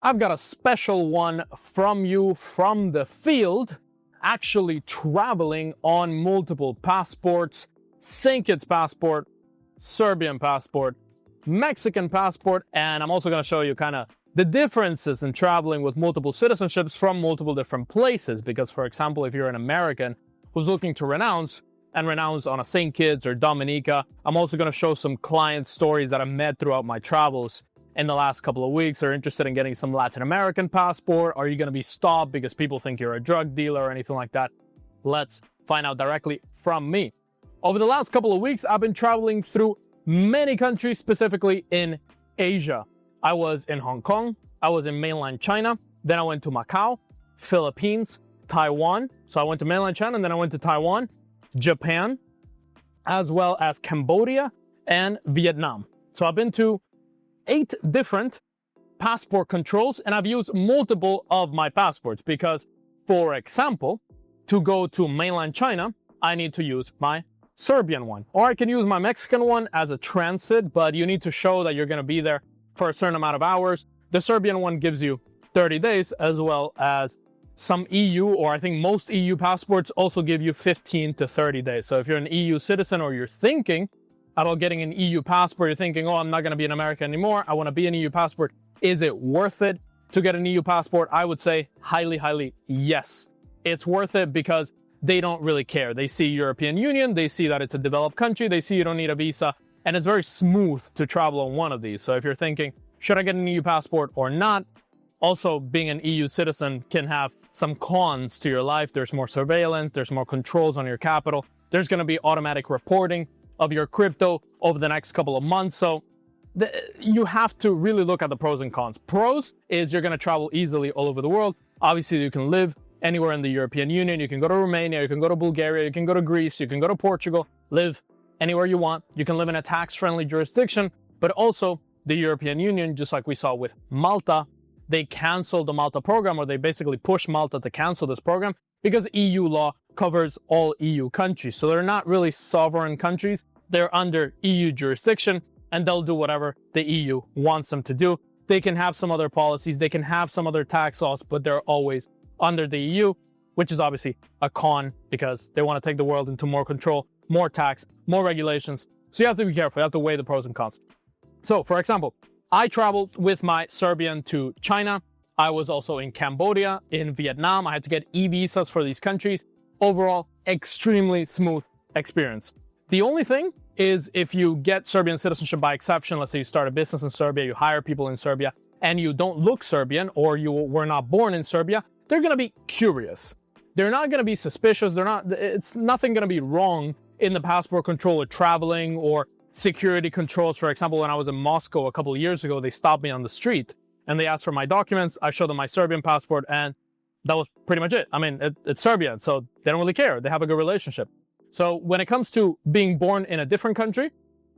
I've got a special one from you from the field, actually traveling on multiple passports, St. Kitts passport, Serbian passport, Mexican passport, and I'm also going to show you kind of the differences in traveling with multiple citizenships from multiple different places. Because, for example, if you're an American who's looking to renounce on a St. Kitts or Dominica, I'm also going to show some client stories that I've met throughout my travels in the last couple of weeks. Are interested in getting some Latin American passport? Are you going to be stopped because people think you're a drug dealer or anything like that? Let's find out directly from me. Over the last couple of weeks, I've been traveling through many countries, specifically in Asia. I was in Hong Kong, I was in mainland China, then I went to Macau, Philippines, Taiwan. So I went to mainland China and then I went to Taiwan, Japan, as well as Cambodia and Vietnam. So I've been to 8 different passport controls and I've used multiple of my passports because, for example, to go to mainland China, I need to use my Serbian one, or I can use my Mexican one as a transit, but you need to show that you're going to be there for a certain amount of hours. The Serbian one gives you 30 days, as well as some EU, or I think most EU passports also give you 15 to 30 days. So if you're an EU citizen or you're thinking about getting an EU passport, you're thinking, oh, I'm not going to be an American anymore, I want to be an EU passport. Is it worth it to get an EU passport? I would say highly yes. It's worth it because they don't really care. They see European Union, they see that it's a developed country, they see you don't need a visa, and it's very smooth to travel on one of these. So if you're thinking, should I get an EU passport or not? Also, being an EU citizen can have some cons to your life. There's more surveillance, there's more controls on your capital, there's going to be automatic reporting of your crypto over the next couple of months. So you have to really look at the pros and cons. Pros is you're going to travel easily all over the world. Obviously, you can live anywhere in the European Union. You can go to Romania, you can go to Bulgaria, you can go to Greece, you can go to Portugal, live anywhere you want. You can live in a tax-friendly jurisdiction, but also the European Union, just like we saw with Malta, they canceled the Malta program, or they basically pushed Malta to cancel this program because EU law covers all EU countries. So they're not really sovereign countries. They're under EU jurisdiction and they'll do whatever the EU wants them to do. They can have some other policies, they can have some other tax laws, but they're always under the EU, which is obviously a con because they want to take the world into more control, more tax, more regulations. So you have to be careful. You have to weigh the pros and cons. So, for example, I traveled with my Serbian to China. I was also in Cambodia, in Vietnam. I had to get e-visas for these countries. Overall, extremely smooth experience. The only thing is if you get Serbian citizenship by exception, let's say you start a business in Serbia, you hire people in Serbia, and you don't look Serbian or you were not born in Serbia, they're going to be curious. They're not going to be suspicious. It's nothing going to be wrong in the passport control or traveling or security controls. For example, when I was in Moscow a couple of years ago, they stopped me on the street and they asked for my documents. I showed them my Serbian passport and that was pretty much it. I mean, it's Serbian, so they don't really care. They have a good relationship. So when it comes to being born in a different country,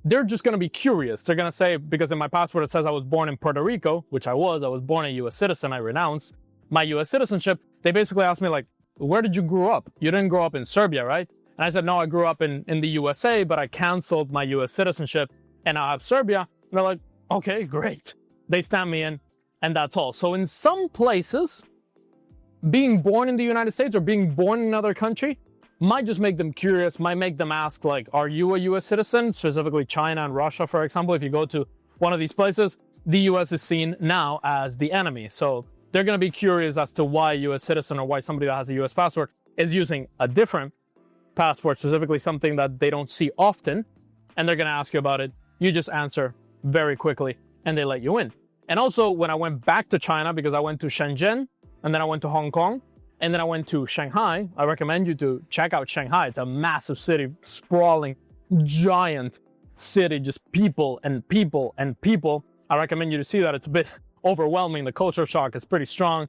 they're just going to be curious. They're going to say, because in my passport it says I was born in Puerto Rico, which I was born a US citizen, I renounced my US citizenship. They basically asked me like, where did you grow up? You didn't grow up in Serbia, right? And I said, no, I grew up in the USA, but I canceled my US citizenship and I have Serbia. And they're like, okay, great. They stamp me in and that's all. So in some places, being born in the United States or being born in another country might just make them curious, might make them ask like, are you a US citizen? Specifically China and Russia, for example. If you go to one of these places, the US is seen now as the enemy. So they're going to be curious as to why a US citizen or why somebody that has a US passport is using a different passport, specifically something that they don't see often, and they're going to ask you about it. You just answer very quickly and they let you in. And also when I went back to China, because I went to Shenzhen and then I went to Hong Kong and then I went to Shanghai, I recommend you to check out Shanghai. It's a massive city, sprawling, giant city, just people and people and people. I recommend you to see that. It's a bit overwhelming. The culture shock is pretty strong.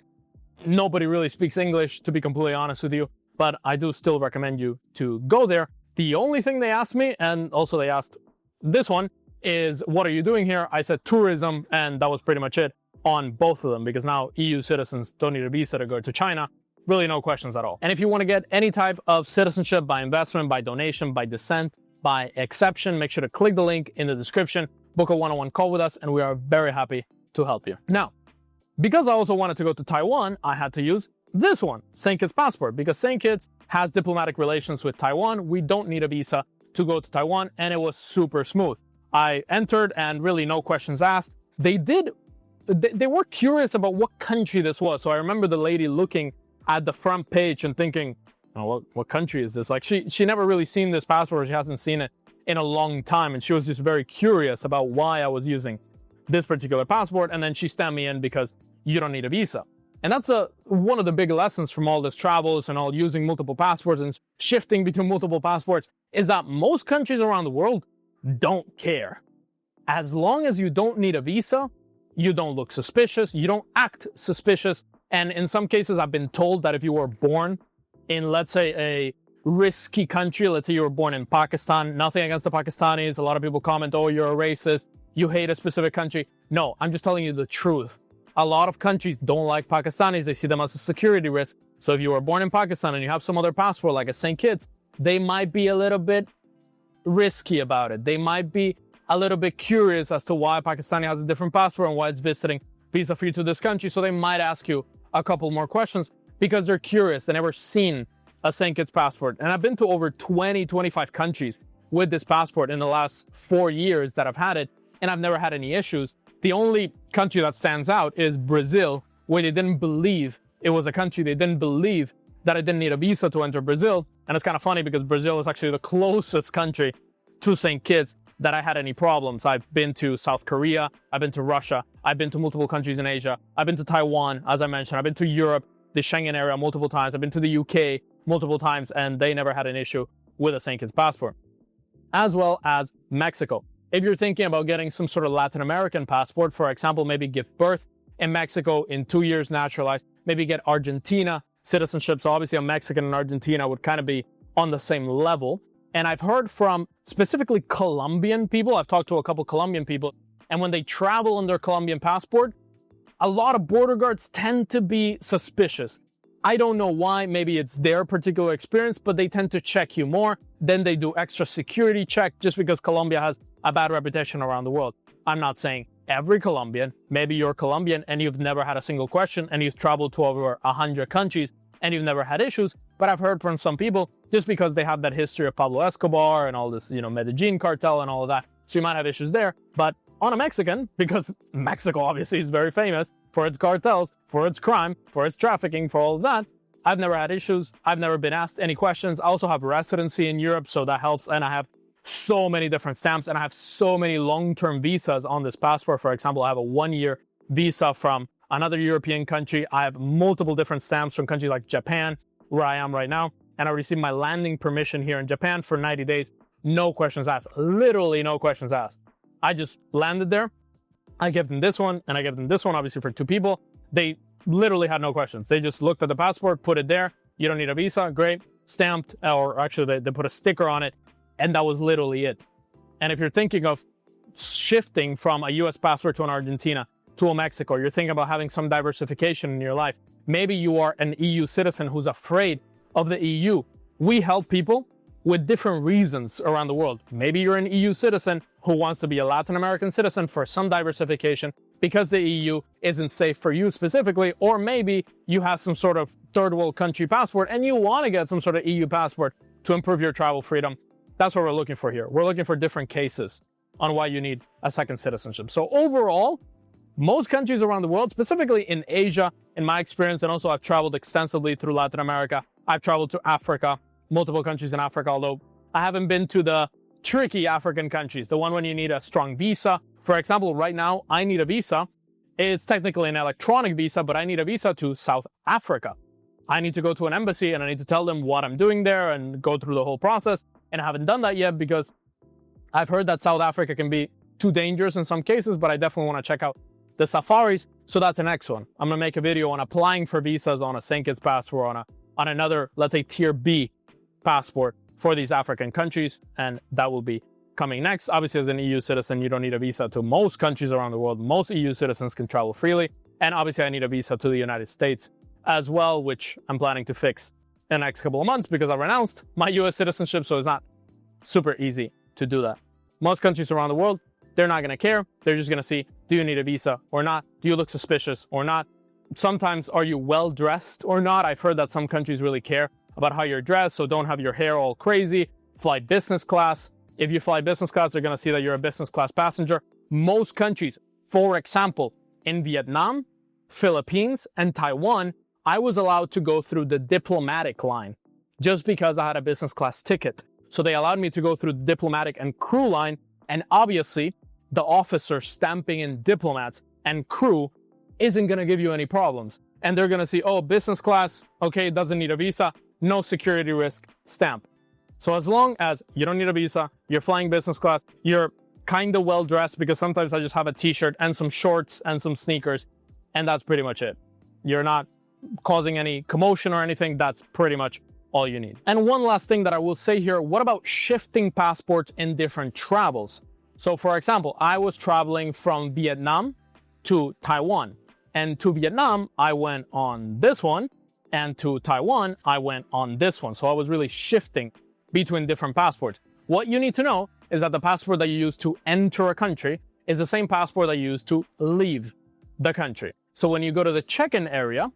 Nobody really speaks English, to be completely honest with you, but I do still recommend you to go there. The only thing they asked me, and also they asked this one, is what are you doing here? I said tourism, and that was pretty much it on both of them, because now EU citizens don't need a visa to go to China. Really no questions at all. And if you want to get any type of citizenship by investment, by donation, by descent, by exception, make sure to click the link in the description, book a one-on-one call with us, and we are very happy to help you. Now, Because I also wanted to go to Taiwan, I had to use this one, St. Kitts passport, because St. Kitts has diplomatic relations with Taiwan. We don't need a visa to go to Taiwan, and it was super smooth. I entered and really no questions asked. They were curious about what country this was. So I remember the lady looking at the front page and thinking, oh, what country is this? Like she never really seen this passport. She hasn't seen it in a long time. And she was just very curious about why I was using this particular passport. And then she stamped me in because you don't need a visa. And that's one of the big lessons from all this travels and all using multiple passports and shifting between multiple passports is that most countries around the world don't care. As long as you don't need a visa, you don't look suspicious, you don't act suspicious. And in some cases, I've been told that if you were born in, let's say, a risky country, let's say you were born in Pakistan, nothing against the Pakistanis. A lot of people comment, oh, you're a racist, you hate a specific country. No, I'm just telling you the truth. A lot of countries don't like Pakistanis. They see them as a security risk. So if you were born in Pakistan and you have some other passport like a St. Kitts, they might be a little bit risky about it. They might be a little bit curious as to why Pakistani has a different passport and why it's visiting visa free to this country. So they might ask you a couple more questions because they're curious. They never seen a St. Kitts passport. And I've been to over 25 countries with this passport in the last 4 years that I've had it, and I've never had any issues. The only country that stands out is Brazil, where they didn't believe it was a country. They didn't believe that I didn't need a visa to enter Brazil. And it's kind of funny because Brazil is actually the closest country to St. Kitts that I had any problems. I've been to South Korea, I've been to Russia, I've been to multiple countries in Asia, I've been to Taiwan, as I mentioned, I've been to Europe, the Schengen area multiple times, I've been to the UK multiple times, and they never had an issue with a St. Kitts passport. As well as Mexico. If you're thinking about getting some sort of Latin American passport, for example, maybe give birth in Mexico, in 2 years naturalized, maybe get Argentina citizenship. So obviously a Mexican and Argentina would kind of be on the same level. And I've heard from specifically Colombian people, I've talked to a couple Colombian people, and when they travel on their Colombian passport, a lot of border guards tend to be suspicious. I don't know why, maybe it's their particular experience, but they tend to check you more. Then they do extra security check just because Colombia has a bad reputation around the world. I'm not saying every Colombian, maybe you're Colombian and you've never had a single question and you've traveled to over 100 countries and you've never had issues, but I've heard from some people just because they have that history of Pablo Escobar and all this, Medellin cartel and all of that. So you might have issues there, but on a Mexican, because Mexico obviously is very famous for its cartels, for its crime, for its trafficking, for all of that, I've never had issues. I've never been asked any questions. I also have residency in Europe, so that helps. And I have so many different stamps and I have so many long-term visas on this passport. For example, I have a 1-year visa from another European country. I have multiple different stamps from countries like Japan, where I am right now. And I received my landing permission here in Japan for 90 days. No questions asked, literally no questions asked. I just landed there. I gave them this one and I gave them this one, obviously for 2 people. They literally had no questions. They just looked at the passport, put it there. You don't need a visa, great, stamped, or actually they put a sticker on it, and that was literally it. And if you're thinking of shifting from a US passport to an Argentina to a Mexico, you're thinking about having some diversification in your life. Maybe you are an EU citizen who's afraid of the EU. We help people with different reasons around the world. Maybe you're an EU citizen who wants to be a Latin American citizen for some diversification because the EU isn't safe for you specifically, or maybe you have some sort of third world country passport and you want to get some sort of EU passport to improve your travel freedom. That's what we're looking for here. We're looking for different cases on why you need a second citizenship. So overall, most countries around the world, specifically in Asia, in my experience, and also I've traveled extensively through Latin America. I've traveled to Africa, multiple countries in Africa, although I haven't been to the tricky African countries, the one when you need a strong visa. For example, right now, I need a visa. It's technically an electronic visa, but I need a visa to South Africa. I need to go to an embassy and I need to tell them what I'm doing there and go through the whole process. And I haven't done that yet because I've heard that South Africa can be too dangerous in some cases, but I definitely want to check out the safaris. So that's the next one. I'm going to make a video on applying for visas on a St. Kitts passport, on another, let's say, tier B passport for these African countries, and that will be coming next. Obviously, as an EU citizen, you don't need a visa to most countries around the world. Most EU citizens can travel freely, and obviously I need a visa to the United States as well, which I'm planning to fix in the next couple of months because I renounced my US citizenship, so it's not super easy to do that. Most countries around the world, they're not going to care. They're just going to see, do you need a visa or not? Do you look suspicious or not? Sometimes, are you well dressed or not? I've heard that some countries really care about how you're dressed, so don't have your hair all crazy. Fly business class. If you fly business class, they're going to see that you're a business class passenger. Most countries, for example, in Vietnam, Philippines, and Taiwan, I was allowed to go through the diplomatic line just because I had a business class ticket. So they allowed me to go through the diplomatic and crew line, and obviously the officer stamping in diplomats and crew isn't going to give you any problems. And they're going to see, oh, business class, okay, doesn't need a visa, no security risk, stamp. So as long as you don't need a visa, you're flying business class, you're kind of well dressed, because sometimes I just have a t-shirt and some shorts and some sneakers, and that's pretty much it. You're not causing any commotion or anything, that's pretty much all you need. And one last thing that I will say here, what about shifting passports in different travels? So for example, I was traveling from Vietnam to Taiwan, and to Vietnam, I went on this one, and to Taiwan, I went on this one. So I was really shifting between different passports. What you need to know is that the passport that you use to enter a country is the same passport that you use to leave the country. So when you go to the check-in area,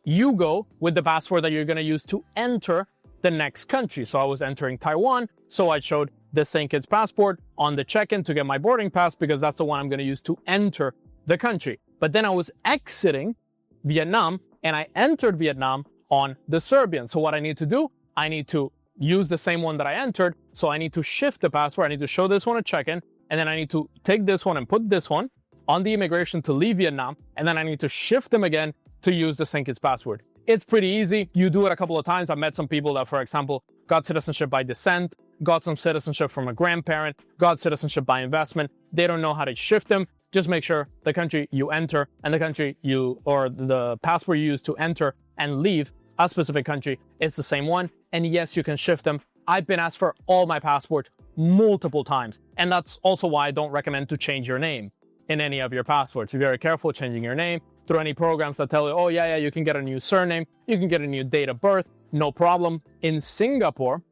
you go with the passport that you're going to use to enter the next country. So I was entering Taiwan, so I showed the St. Kitts passport on the check-in to get my boarding pass, because that's the one I'm going to use to enter the country. But then I was exiting Vietnam, and I entered Vietnam on the Serbian. So what I need to do, I need to use the same one that I entered. So I need to shift the passport. I need to show this one a check-in, and then I need to take this one and put this one on the immigration to leave Vietnam, and then I need to shift them again to use the St. Kitts passport. It's pretty easy. You do it a couple of times. I've met some people that, for example, got citizenship by descent, got some citizenship from a grandparent, got citizenship by investment. They don't know how to shift them. Just make sure the country you enter and the country you, or the passport you use to enter and leave a specific country is the same one. And yes, you can shift them. I've been asked for all my passports multiple times. And that's also why I don't recommend to change your name in any of your passports. Be very careful changing your name through any programs that tell you, oh yeah, you can get a new surname, you can get a new date of birth, no problem. In Singapore,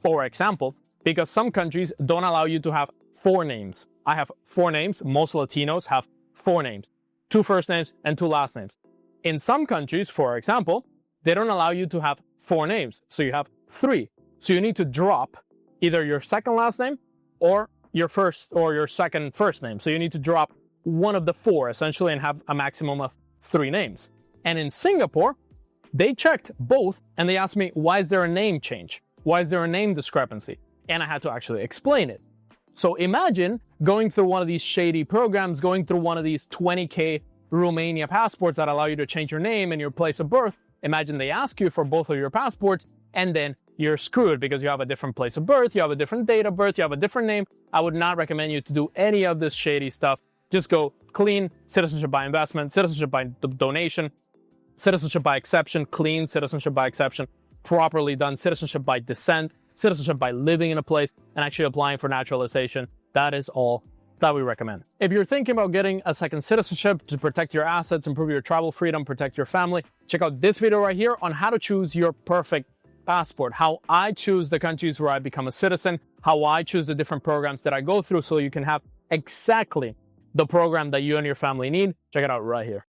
for example, because some countries don't allow you to have 4 names. I have 4 names. Most Latinos have 4 names, 2 first names and 2 last names. In some countries, for example, they don't allow you to have 4 names. So you have 3. So you need to drop either your second last name or your first or your second first name. So you need to drop one of the 4 essentially and have a maximum of 3 names. And in Singapore, they checked both and they asked me, why is there a name change? Why is there a name discrepancy? And I had to actually explain it. So imagine going through one of these shady programs, going through one of these 20K Romania passports that allow you to change your name and your place of birth. Imagine they ask you for both of your passports, and then you're screwed because you have a different place of birth, you have a different date of birth, you have a different name. I would not recommend you to do any of this shady stuff. Just go clean citizenship by investment, citizenship by donation, citizenship by exception, clean citizenship by exception, properly done citizenship by descent, citizenship by living in a place, and actually applying for naturalization. That is all that we recommend. If you're thinking about getting a second citizenship to protect your assets, improve your travel freedom, protect your family, check out this video right here on how to choose your perfect passport, how I choose the countries where I become a citizen, how I choose the different programs that I go through so you can have exactly the program that you and your family need. Check it out right here.